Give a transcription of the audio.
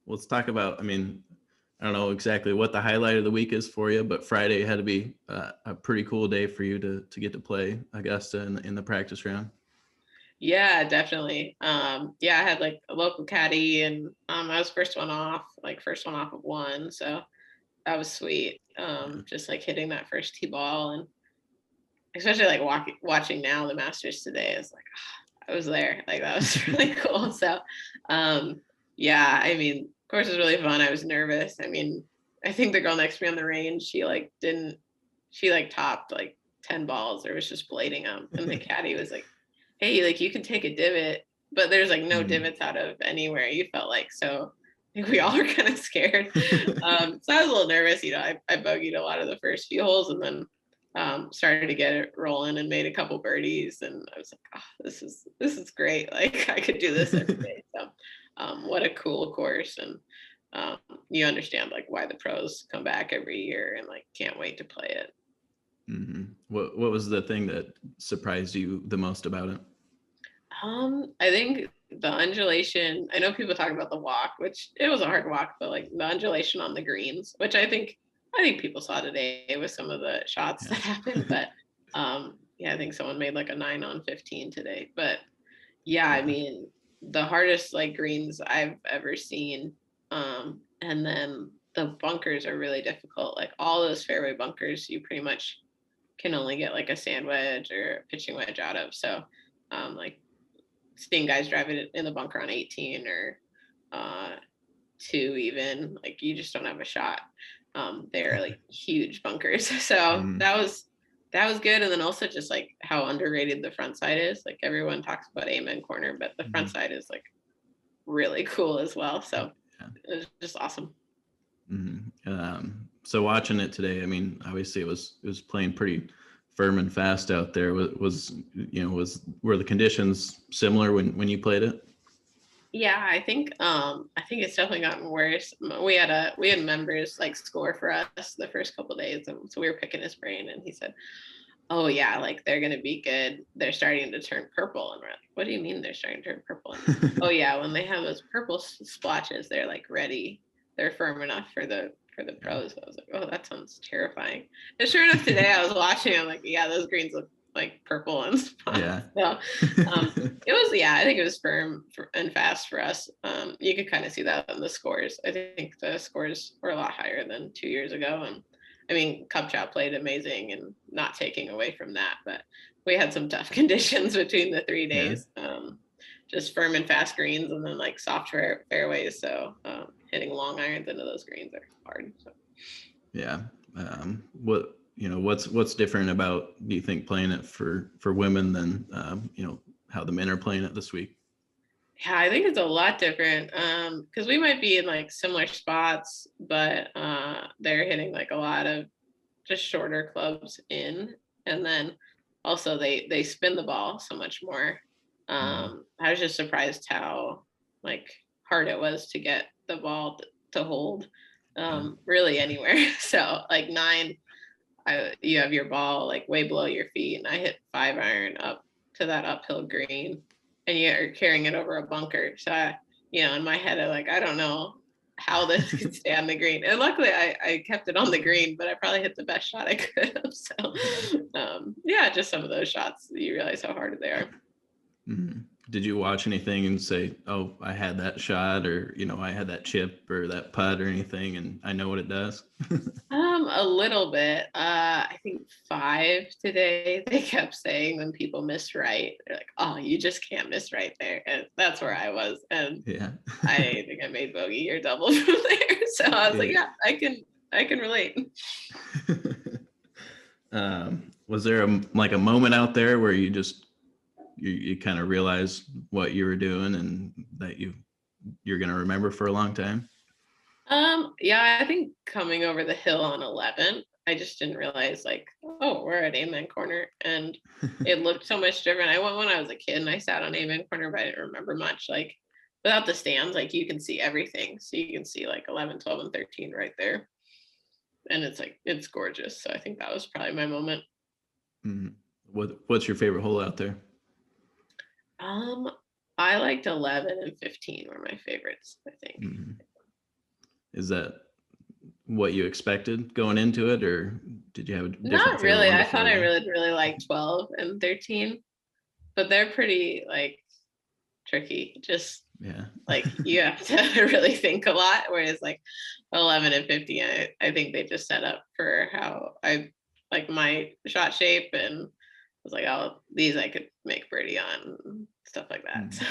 let's talk about, I mean, I don't know exactly what the highlight of the week is for you, but Friday had to be a pretty cool day for you to get to play Augusta in the practice round. Yeah, definitely. Yeah, I had like a local caddy and I was first one off of one. So that was sweet. Yeah. Just like hitting that first tee ball and especially like watching now the Masters today is like I was there. Like that was really cool. So yeah, I mean, of course it was really fun. I was nervous. I mean, I think the girl next to me on the range, she like topped like 10 balls or was just blading them. And the caddy was like, hey, like you can take a divot, but there's like no divots out of anywhere. You felt like, so I think we all were kind of scared. So I was a little nervous. I bogeyed a lot of the first few holes and then started to get it rolling and made a couple birdies. And I was like, oh, this is great. Like I could do this every day. So what a cool course. And you understand like why the pros come back every year and like can't wait to play it. Mm-hmm. What was the thing that surprised you the most about it? I think the undulation. I know people talk about the walk, which it was a hard walk, but like the undulation on the greens, which I think people saw today with some of the shots that happened. But yeah, I think someone made like a 9 on 15 today. But yeah, I mean the hardest like greens I've ever seen. And then the bunkers are really difficult. Like all those fairway bunkers, you pretty much can only get like a sand wedge or a pitching wedge out of. So like seeing guys driving it in the bunker on 18 or two even, like you just don't have a shot. They're like huge bunkers. So that was good. And then also just like how underrated the front side is. Like everyone talks about Amen Corner, but the front side is like really cool as well. So it was just awesome. So watching it today, I mean, obviously it was playing pretty firm and fast out there. Were the conditions similar when you played it? Yeah, I think it's definitely gotten worse. We had members like score for us the first couple of days, and so we were picking his brain, and he said, "Oh yeah, like they're gonna be good. They're starting to turn purple." And we're like, "What do you mean they're starting to turn purple?" And oh yeah, when they have those purple splotches, they're like ready. They're firm enough for the pros. I was like, "Oh, that sounds terrifying." And sure enough, today I was watching. I'm like, "Yeah, those greens look like purple and spots." Yeah. So it was, yeah, I think it was firm and fast for us. You could kind of see that in the scores. I think the scores were a lot higher than 2 years ago. And I mean, Kupchak played amazing and not taking away from that, but we had some tough conditions between the 3 days. Just firm and fast greens and then like soft fairways. So hitting long irons into those greens are hard. So. Yeah. What's different about, do you think, playing it for women than how the men are playing it this week? Yeah, I think it's a lot different because we might be in like similar spots, but they're hitting like a lot of just shorter clubs in, and then also they spin the ball so much more. I was just surprised how like hard it was to get the ball to hold really anywhere. So like nine, you have your ball like way below your feet, and I hit 5 iron up to that uphill green, and you're carrying it over a bunker. So in my head, I don't know how this could stay on the green. And luckily, I kept it on the green, but I probably hit the best shot I could have. So yeah, just some of those shots you realize how hard they are. Mm-hmm. Did you watch anything and say, "Oh, I had that shot," or I had that chip or that putt or anything, and I know what it does? A little bit. I think 5 today. They kept saying when people miss right, they're like, "Oh, you just can't miss right there," and that's where I was. And Yeah. I think I made bogey or double from there. So I was like, "Yeah, I can relate." Was there a moment out there where you just you kind of realized what you were doing and that you're gonna remember for a long time? Yeah, I think coming over the hill on 11, I just didn't realize like, oh, we're at Amen Corner, and it looked so much different. I went when I was a kid and I sat on Amen Corner, but I didn't remember much. Like without the stands, like you can see everything, so you can see like 11, 12, and 13 right there, and it's gorgeous. So I think that was probably my moment. Mm-hmm. What's your favorite hole out there? Um, I liked 11 and 15 were my favorites, I think. Mm-hmm. Is that what you expected going into it, or did you have a different Not favorite really. one to I thought I fairway? really like 12 and 13, but they're pretty like tricky. Just Yeah. like you have to really think a lot. Whereas like 11 and 15, I think they just set up for how I like my shot shape, and was like, oh, these I could make birdie on, stuff like that. Mm. So